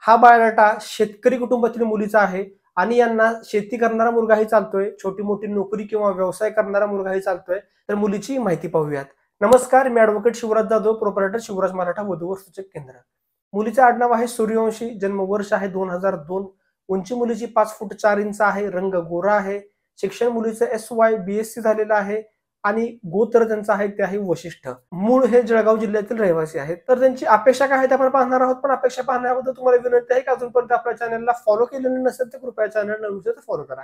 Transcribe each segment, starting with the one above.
हा बायोडाटा शेतकरी कुटुंबातील मुलीचा आहे आणि यांना शेती करणारा मुलगाही चालतोय, छोटी मोठी नोकरी किंवा व्यवसाय करणारा मुलगाही चालतोय. तर मुलीची माहिती पाहूयात. नमस्कार, मी ॲडव्होकेट शिवराज जाधव, प्रोप्रायटर शिवराज मराठा वधू व सूचक केंद्र. मुलीचे आडनाव आहे सूर्यवंशी, जन्मवर्ष आहे 2002, उंची मुलीची 5 फूट 4 इंच आहे, रंग गोरा आहे, शिक्षण मुलीचं SY BSc झालेलं आहे आणि गोत्र त्यांचा आहे ते आहे वशिष्ठ. मूळ हे जळगाव जिल्ह्यातील रहिवासी आहेत. तर त्यांची अपेक्षा काय आहे ते आपण पाहणार आहोत. पण अपेक्षा पाहण्याअगोदर तुम्हाला विनंती आहे की अजूनपर्यंत आपल्या चॅनलला फॉलो केलेलं नसेल तर कृपया चॅनल नवीन असेल तर फॉलो करा.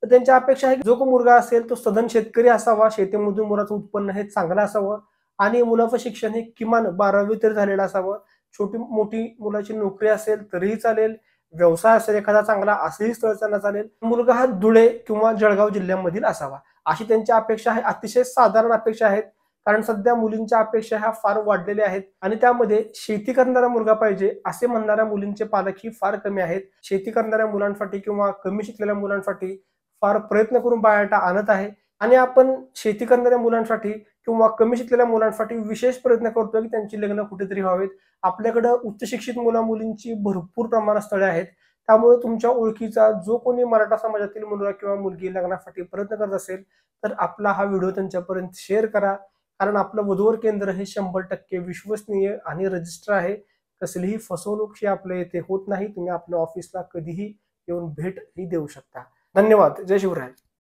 तर त्यांची अपेक्षा आहे की जो कोण मुलगा असेल तो सधन शेतकरी असावा, शेतीमधून मुलाचं उत्पन्न हे चांगलं असावं आणि मुलाचं शिक्षण हे किमान 12वी तरी झालेलं असावं. छोटी मोठी मुलाची नोकरी असेल तरीही चालेल, व्यवसाय असेल एखादा चांगला असंही स्थळ त्यांना चालेल. मुलगा हा धुळे किंवा जळगाव जिल्ह्यामधील असावा, अशी त्यांची अपेक्षा आहे. अतिशय साधारण अपेक्षा आहेत, कारण सध्या मुलींच्या अपेक्षा ह्या फार वाढलेल्या आहेत आणि त्यामध्ये शेती करणारा मुलगा पाहिजे असे म्हणणाऱ्या मुलींचे पालकही फार कमी आहेत. शेती करणाऱ्या मुलांसाठी किंवा कमी शिकलेल्या मुलांसाठी फार प्रयत्न करून बायोडाटा आणत आहे आणि आपण शेती करणाऱ्या मुलांसाठी किंवा कमी शिकलेल्या मुलांसाठी विशेष प्रयत्न करतोय की त्यांची लग्न कुठेतरी व्हावेत. आपल्याकडे उच्च शिक्षित मुला मुलींची भरपूर प्रमाणात स्थळे आहेत. त्यामुळे तुमच्या ओळखीचा जो कोणी मराठा समाजातील मुलगा किंवा मुलगी लग्नासाठी प्रयत्न करत असेल तर आपला हा व्हिडिओ त्यांच्यापर्यंत शेअर करा. कारण आपलं वधूवर केंद्र हे 100% विश्वसनीय आणि रजिस्टर आहे. कसलीही फसवणूक ही आपल्या येथे होत नाही. तुम्ही आपल्या ऑफिसला कधीही येऊन भेट ही देऊ शकता. धन्यवाद. जय शिवराय.